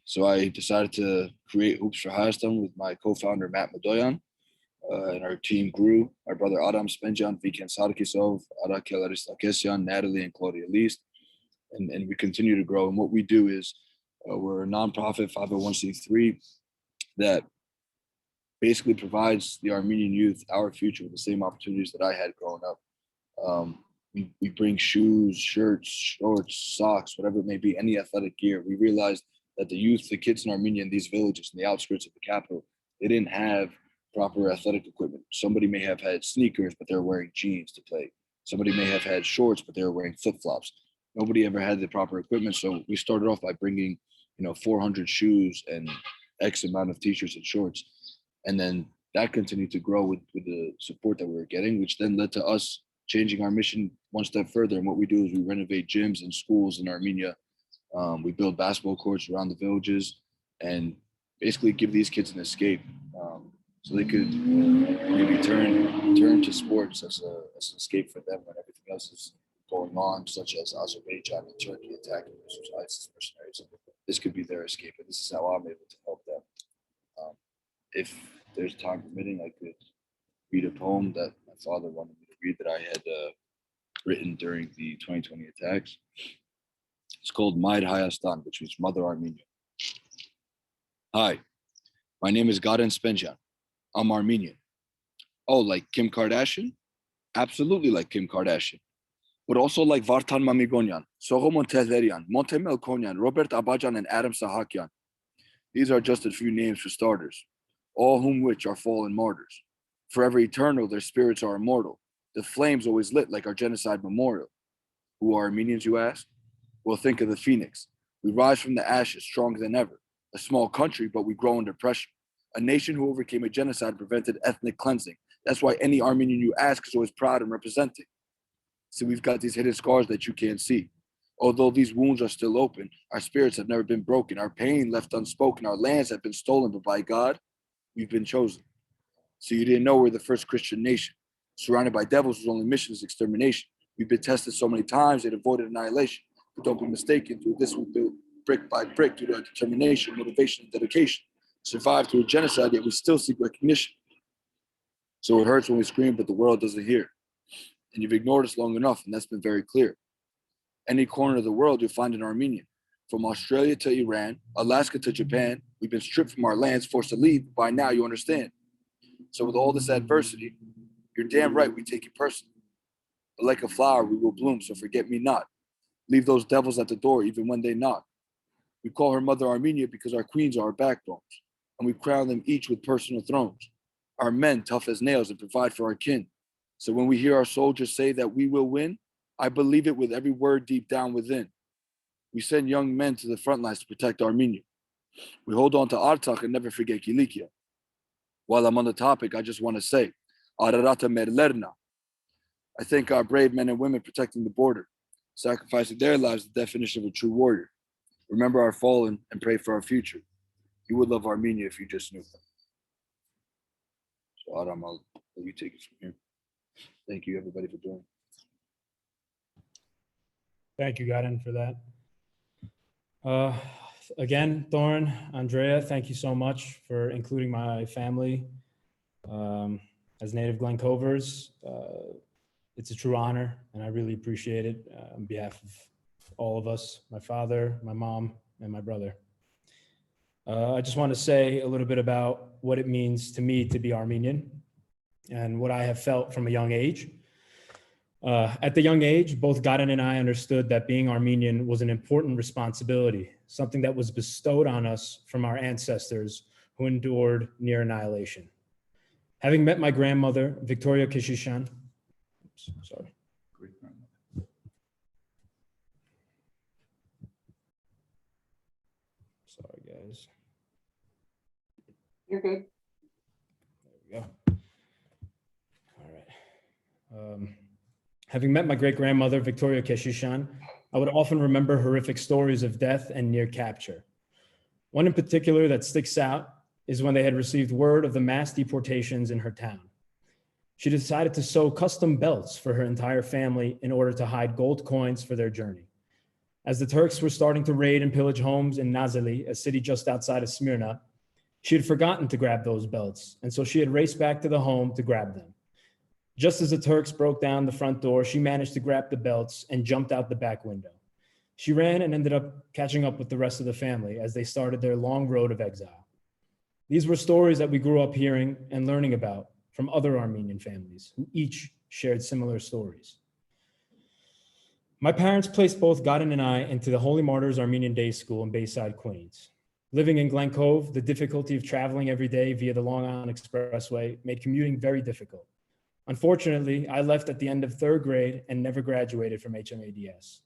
J: So I decided to create Hoops for Hayastan with my co-founder, Matt Madoyan. And our team grew. My brother Aram Spendjian, Viken Sarkisov, Arakel Aristakesyan, Natalie, and Claudia List. And we continue to grow. And what we do is we're a nonprofit 501c3 that basically provides the Armenian youth, our future, with the same opportunities that I had growing up. We bring shoes, shirts, shorts, socks, whatever it may be, any athletic gear. We realized that the youth, the kids in Armenia, in these villages, in the outskirts of the capital, they didn't have proper athletic equipment. Somebody may have had sneakers, but they're wearing jeans to play. Somebody may have had shorts, but they were wearing flip-flops. Nobody ever had the proper equipment. So we started off by bringing, 400 shoes and X amount of t-shirts and shorts. And then that continued to grow with the support that we were getting, which then led to us changing our mission one step further. And what we do is we renovate gyms and schools in Armenia. We build basketball courts around the villages and basically give these kids an escape, so they could maybe turn to sports as an escape for them when everything else is going on, such as Azerbaijan and Turkey attacking ISIS mercenaries. This could be their escape, and this is how I'm able to help them. If there's time permitting, I could read a poem that my father wanted me to read that I had written during the 2020 attacks. It's called Maid Hayastan, which means Mother Armenia. Hi, my name is Garen Spendjian. I'm Armenian. Oh, like Kim Kardashian? Absolutely like Kim Kardashian. But also like Vartan Mamigonian, Soghomon Tehlerian, Monte Melkonian, Robert Abajan, and Adam Sahakyan. These are just a few names for starters, all whom which are fallen martyrs. Forever eternal, their spirits are immortal. The flames always lit like our genocide memorial. Who are Armenians, you ask? Well, think of the phoenix. We rise from the ashes stronger than ever. A small country, but we grow under pressure. A nation who overcame a genocide and prevented ethnic cleansing. That's why any Armenian you ask is always proud and representing. So we've got these hidden scars that you can't see. Although these wounds are still open, our spirits have never been broken. Our pain left unspoken. Our lands have been stolen, but by God, we've been chosen. So you didn't know we're the first Christian nation. Surrounded by devils whose only mission is extermination. We've been tested so many times, it avoided annihilation. But don't be mistaken, through this we built brick by brick through our determination, motivation, and dedication. Survived through a genocide, yet we still seek recognition. So it hurts when we scream, but the world doesn't hear. And you've ignored us long enough, and that's been very clear. Any corner of the world, you'll find an Armenian. From Australia to Iran, Alaska to Japan, we've been stripped from our lands, forced to leave. By now, you understand. So with all this adversity, you're damn right we take it personally. But like a flower, we will bloom, so forget me not. Leave those devils at the door, even when they knock. We call her Mother Armenia because our queens are our backbones, and we crown them each with personal thrones. Our men, tough as nails, and provide for our kin. So when we hear our soldiers say that we will win, I believe it with every word deep down within. We send young men to the front lines to protect Armenia. We hold on to Artsakh and never forget Kilikia. While I'm on the topic, I just want to say, Ararata Merlerna. I thank our brave men and women protecting the border, sacrificing their lives, the definition of a true warrior. Remember our fallen and pray for our future. You would love Armenia if you just knew. So Aram, I'll let you take it from here. Thank you, everybody, for joining.
K: Thank you, Garen, for that. Again, Thorin, Andrea, thank you so much for including my family as native Glen Covers. It's a true honor, and I really appreciate it on behalf of all of us, my father, my mom, and my brother. I just want to say a little bit about what it means to me to be Armenian and what I have felt from a young age. At the young age, both Garen and I understood that being Armenian was an important responsibility, something that was bestowed on us from our ancestors who endured near annihilation. Having met my grandmother, Victoria Keshishan, sorry. Sorry, guys.
A: You're good.
K: There we go. All right. Having met my great-grandmother, Victoria Keshishan, I would often remember horrific stories of death and near capture. One in particular that sticks out is when they had received word of the mass deportations in her town. She decided to sew custom belts for her entire family in order to hide gold coins for their journey. As the Turks were starting to raid and pillage homes in Nazilli, a city just outside of Smyrna, she had forgotten to grab those belts, and so she had raced back to the home to grab them. Just as the Turks broke down the front door, she managed to grab the belts and jumped out the back window. She ran and ended up catching up with the rest of the family as they started their long road of exile. These were stories that we grew up hearing and learning about from other Armenian families who each shared similar stories. My parents placed both Garen and I into the Holy Martyrs Armenian Day School in Bayside, Queens. Living in Glen Cove, the difficulty of traveling every day via the Long Island Expressway made commuting very difficult. Unfortunately, I left at the end of third grade and never graduated from HMADS.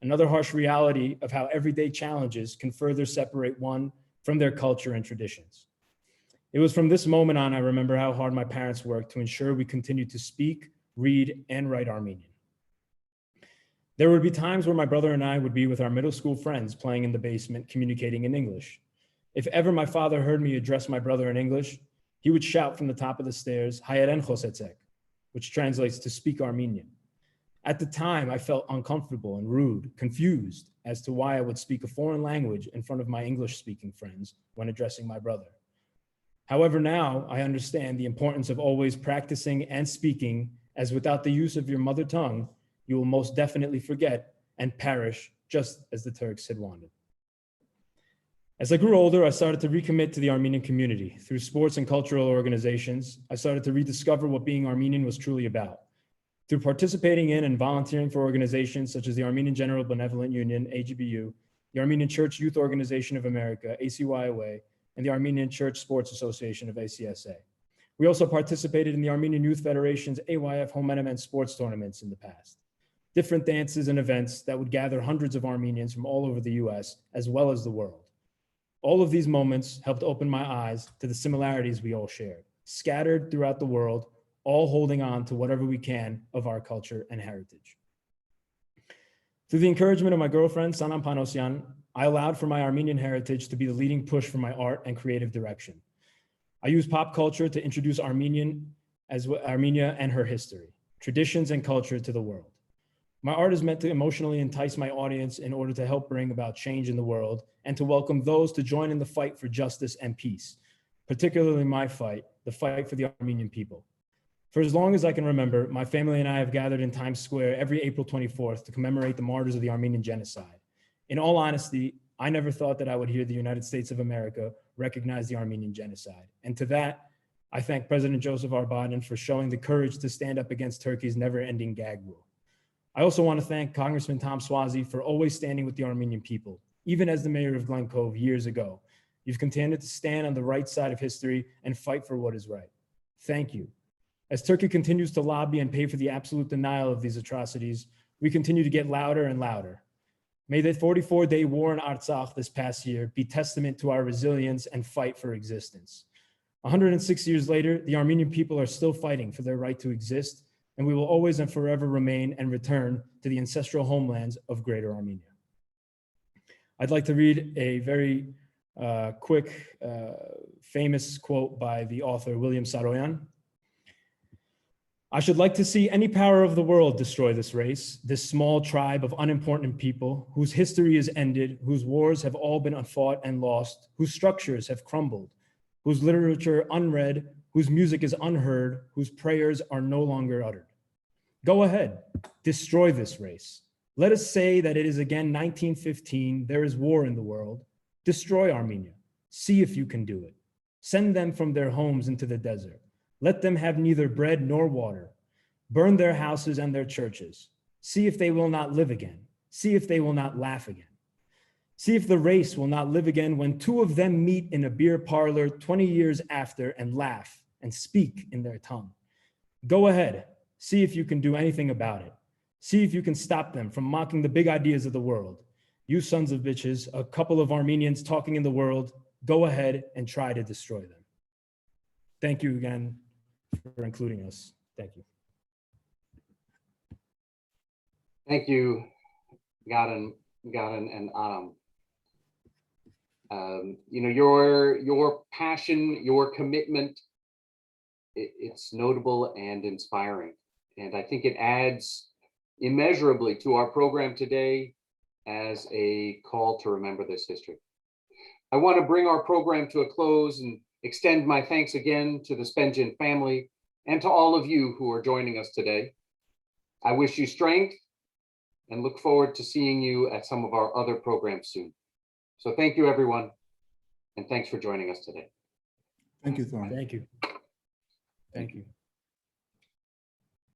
K: Another harsh reality of how everyday challenges can further separate one from their culture and traditions. It was from this moment on I remember how hard my parents worked to ensure we continued to speak, read, and write Armenian. There would be times where my brother and I would be with our middle school friends playing in the basement, communicating in English. If ever my father heard me address my brother in English, he would shout from the top of the stairs, "Hayeren khosetek," which translates to speak Armenian. At the time, I felt uncomfortable and rude, confused as to why I would speak a foreign language in front of my English-speaking friends when addressing my brother. However, now I understand the importance of always practicing and speaking, as without the use of your mother tongue, you will most definitely forget and perish just as the Turks had wanted. As I grew older, I started to recommit to the Armenian community. Through sports and cultural organizations, I started to rediscover what being Armenian was truly about. Through participating in and volunteering for organizations such as the Armenian General Benevolent Union, AGBU, the Armenian Church Youth Organization of America, ACYOA, and the Armenian Church Sports Association of ACSA. We also participated in the Armenian Youth Federation's AYF home and sports tournaments in the past. Different dances and events that would gather hundreds of Armenians from all over the US, as well as the world. All of these moments helped open my eyes to the similarities we all shared, scattered throughout the world, all holding on to whatever we can of our culture and heritage. Through the encouragement of my girlfriend, Sanam Panosyan, I allowed for my Armenian heritage to be the leading push for my art and creative direction. I use pop culture to introduce Armenia and her history, traditions and culture to the world. My art is meant to emotionally entice my audience in order to help bring about change in the world and to welcome those to join in the fight for justice and peace, particularly my fight, the fight for the Armenian people. For as long as I can remember, my family and I have gathered in Times Square every April 24th to commemorate the martyrs of the Armenian Genocide. In all honesty, I never thought that I would hear the United States of America recognize the Armenian Genocide. And to that, I thank President Joseph R. Biden for showing the courage to stand up against Turkey's never-ending gag rule. I also want to thank Congressman Tom Suozzi for always standing with the Armenian people. Even as the mayor of Glen Cove years ago, you've continued to stand on the right side of history and fight for what is right. Thank you. As Turkey continues to lobby and pay for the absolute denial of these atrocities, we continue to get louder and louder. May the 44-day war in Artsakh this past year be testament to our resilience and fight for existence. 106 years later, the Armenian people are still fighting for their right to exist, and we will always and forever remain and return to the ancestral homelands of Greater Armenia. I'd like to read a very quick, famous quote by the author William Saroyan. I should like to see any power of the world destroy this race, this small tribe of unimportant people whose history is ended, whose wars have all been fought and lost, whose structures have crumbled, whose literature unread, whose music is unheard, whose prayers are no longer uttered. Go ahead, destroy this race. Let us say that it is again 1915, there is war in the world. Destroy Armenia. See if you can do it. Send them from their homes into the desert. Let them have neither bread nor water. Burn their houses and their churches. See if they will not live again. See if they will not laugh again. See if the race will not live again when two of them meet in a beer parlor 20 years after and laugh and speak in their tongue. Go ahead. See if you can do anything about it. See if you can stop them from mocking the big ideas of the world. You sons of bitches, a couple of Armenians talking in the world, go ahead and try to destroy them. Thank you again for including us. Thank you.
A: Thank you, Garen and Aram. You know, your passion, your commitment, it's notable and inspiring. And I think it adds immeasurably to our program today as a call to remember this history. I want to bring our program to a close and extend my thanks again to the Spendjian family and to all of you who are joining us today. I wish you strength and look forward to seeing you at some of our other programs soon. So thank you, everyone, and thanks for joining us today.
E: Thank you, Thorne.
K: Thank you. Thank you.